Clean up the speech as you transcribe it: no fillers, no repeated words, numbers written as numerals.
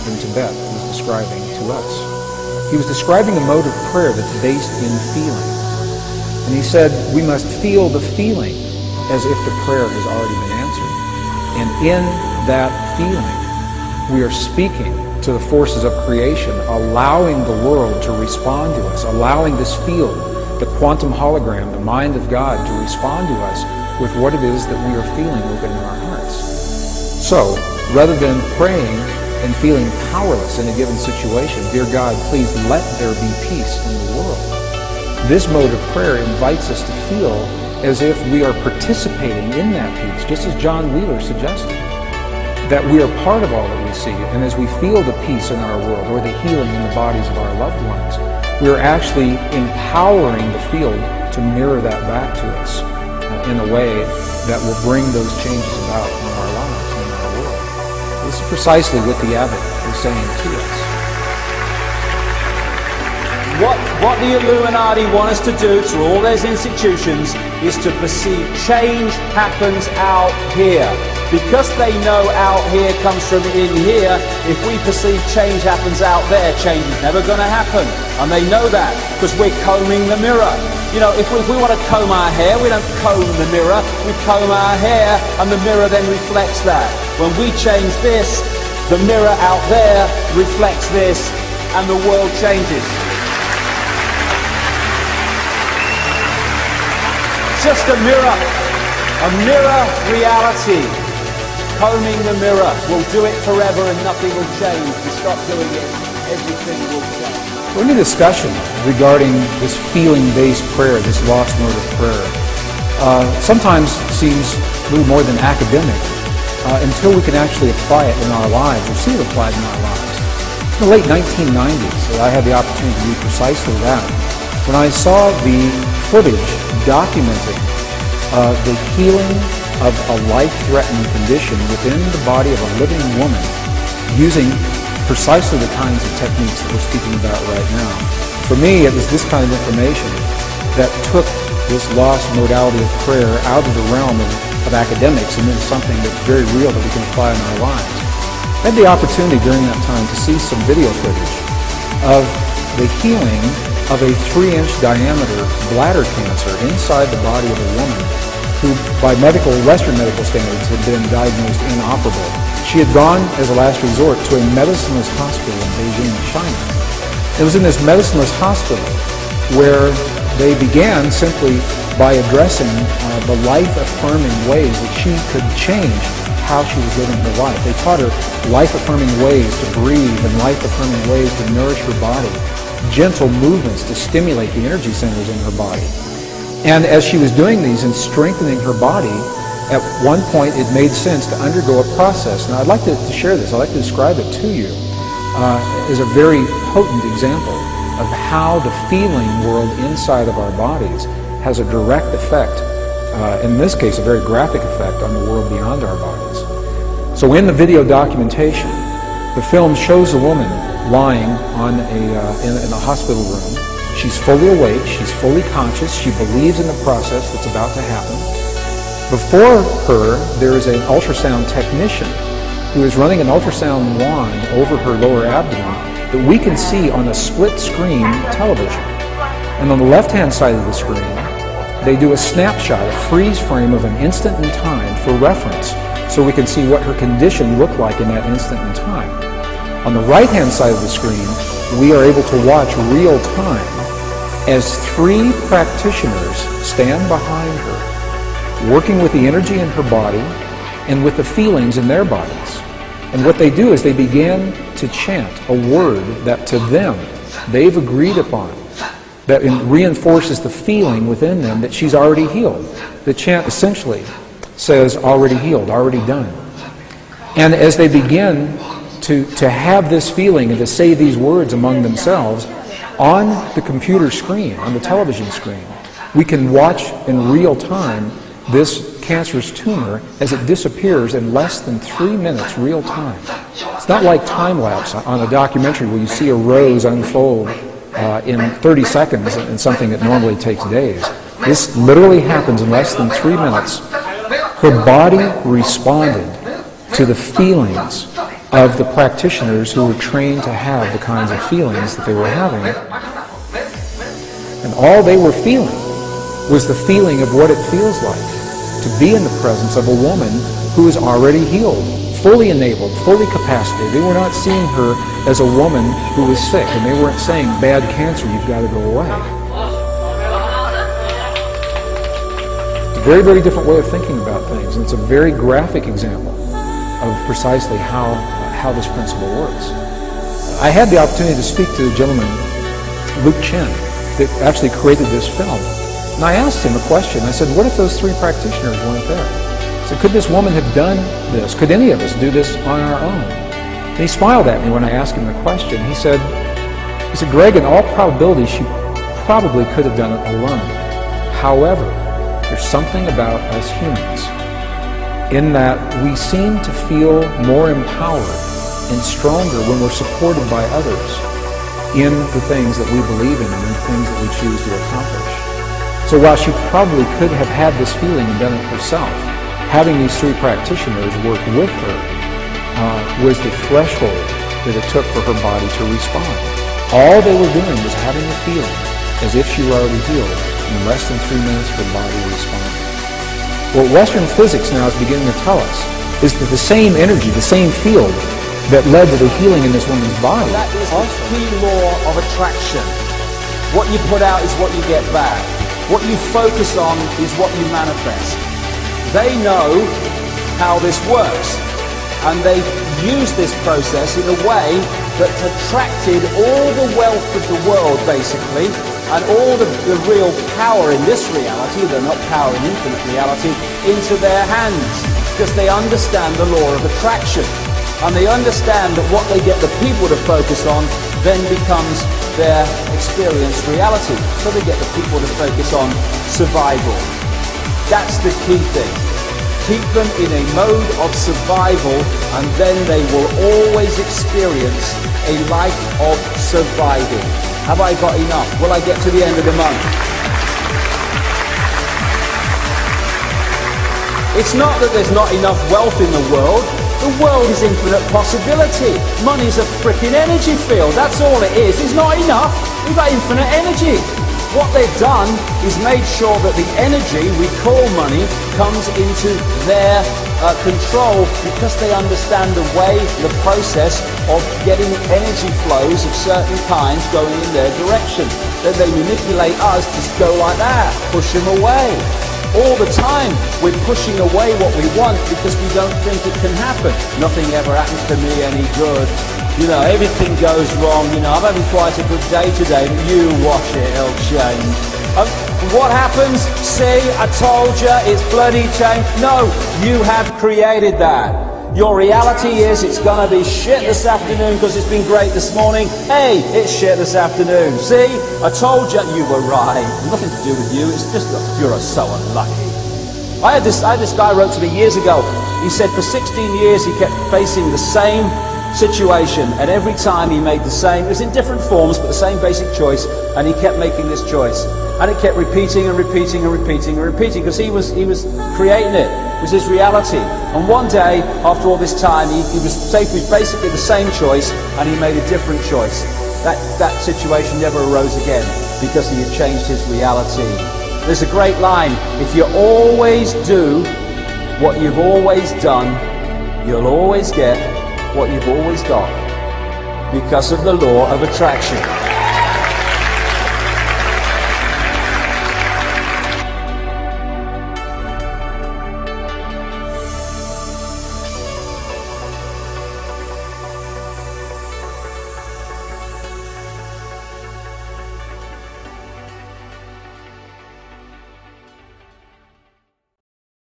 in Tibet was describing to us. He was describing a mode of prayer that's based in feeling. And he said we must feel the feeling as if the prayer has already been answered. And in that feeling, we are speaking to the forces of creation, allowing the world to respond to us, allowing this field, the quantum hologram, the mind of God, to respond to us with what it is that we are feeling within our hearts. So, rather than praying and feeling powerless in a given situation, dear God, please let there be peace in the world. This mode of prayer invites us to feel as if we are participating in that peace, just as John Wheeler suggested, that we are part of all that we see. And as we feel the peace in our world or the healing in the bodies of our loved ones, we are actually empowering the field to mirror that back to us in a way that will bring those changes about in our lives and in our world. This is precisely what the abbot is saying to us. What the Illuminati want us to do through all those institutions is to perceive change happens out here. Because they know out here comes from in here, if we perceive change happens out there, change is never going to happen. And they know that because we're combing the mirror. You know, if we want to comb our hair, we don't comb the mirror, we comb our hair and the mirror then reflects that. When we change this, the mirror out there reflects this and the world changes. Just a mirror reality. Combing the mirror will do it forever and nothing will change. We stop doing it, everything will change. We're in a discussion regarding this feeling-based prayer, this lost mode of prayer. Sometimes seems a little more than academic until we can actually apply it in our lives or see it applied in our lives. In the late 1990s, I had the opportunity to do precisely that. When I saw the footage documenting the healing of a life-threatening condition within the body of a living woman using precisely the kinds of techniques that we're speaking about right now. For me, it was this kind of information that took this lost modality of prayer out of the realm of academics and into something that's very real that we can apply in our lives. I had the opportunity during that time to see some video footage of the healing of a 3-inch diameter bladder cancer inside the body of a woman who, by Western medical standards, had been diagnosed inoperable. She had gone, as a last resort, to a medicineless hospital in Beijing, China. It was in this medicineless hospital where they began simply by addressing the life-affirming ways that she could change how she was living her life. They taught her life-affirming ways to breathe and life-affirming ways to nourish her body, gentle movements to stimulate the energy centers in her body. And as she was doing these and strengthening her body, at one point it made sense to undergo a process. Now I'd like to share this, I'd like to describe it to you as a very potent example of how the feeling world inside of our bodies has a direct effect, in this case a very graphic effect, on the world beyond our bodies. So in the video documentation, the film shows a woman lying on in a hospital room. She's fully awake, she's fully conscious, she believes in the process that's about to happen. Before her, there is an ultrasound technician who is running an ultrasound wand over her lower abdomen that we can see on a split-screen television. And on the left-hand side of the screen, they do a snapshot, a freeze frame of an instant in time for reference, so we can see what her condition looked like in that instant in time. On the right-hand side of the screen, we are able to watch real time as 3 practitioners stand behind her, working with the energy in her body and with the feelings in their bodies. And what they do is they begin to chant a word that to them they've agreed upon, that reinforces the feeling within them that she's already healed. The chant essentially says already healed, already done. And as they begin to have this feeling and to say these words among themselves, on the computer screen, on the television screen, we can watch in real time this cancerous tumor as it disappears in less than 3 minutes real time. It's not like time-lapse on a documentary where you see a rose unfold in 30 seconds in something that normally takes days. This literally happens in less than 3 minutes. Her body responded to the feelings of the practitioners who were trained to have the kinds of feelings that they were having. And all they were feeling was the feeling of what it feels like to be in the presence of a woman who is already healed, fully enabled, fully capacitated. They were not seeing her as a woman who was sick, and they weren't saying, bad cancer, you've got to go away. It's a very, very different way of thinking about things, and it's a very graphic example of precisely how this principle works. I had the opportunity to speak to the gentleman, Luke Chen, that actually created this film. And I asked him a question. I said, what if those three practitioners weren't there? I said, could this woman have done this? Could any of us do this on our own? And he smiled at me when I asked him the question. He said, Gregg, in all probability, she probably could have done it alone. However, there's something about us humans in that we seem to feel more empowered and stronger when we're supported by others in the things that we believe in and the things that we choose to accomplish. So while she probably could have had this feeling and done it herself, having these three practitioners work with her was the threshold that it took for her body to respond. All they were doing was having the feeling as if she were already healed. In less than 3 minutes, her body responded. What Western physics now is beginning to tell us is that the same energy, the same field that led to the healing in this woman's body. That is the key law of attraction. What you put out is what you get back. What you focus on is what you manifest. They know how this works, and they use this process in a way that attracted all the wealth of the world, basically, and all the real power in this reality, they're not power in infinite reality, into their hands, because they understand the law of attraction. And they understand that what they get the people to focus on then becomes their experienced reality. So they get the people to focus on survival. That's the key thing. Keep them in a mode of survival, and then they will always experience a life of surviving. Have I got enough? Will I get to the end of the month? It's not that there's not enough wealth in the world. The world is infinite possibility. Money's a freaking energy field. That's all it is. It's not enough. We've got infinite energy. What they've done is made sure that the energy we call money comes into their control, because they understand the way, the process of getting energy flows of certain kinds going in their direction. Then they manipulate us to go like that, push them away. All the time we're pushing away what we want because we don't think it can happen. Nothing ever happens to me any good. You know, everything goes wrong. You know, I'm having quite a good day today, but you watch it, it'll change. What happens? See, I told you, it's bloody changed. No, you have created that. Your reality is it's going to be shit this afternoon because it's been great this morning. Hey, it's shit this afternoon. See, I told you, you were right. Nothing to do with you. It's just that you're so unlucky. I had this guy wrote to me years ago. He said for 16 years he kept facing the same situation, and every time he made the same, it was in different forms, but the same basic choice, and he kept making this choice. And it kept repeating and repeating and repeating and repeating, because he was creating it. It was his reality. And one day, after all this time, he was faced with basically the same choice, and he made a different choice. That situation never arose again, because he had changed his reality. There's a great line: if you always do what you've always done, you'll always get what you've always got, because of the law of attraction.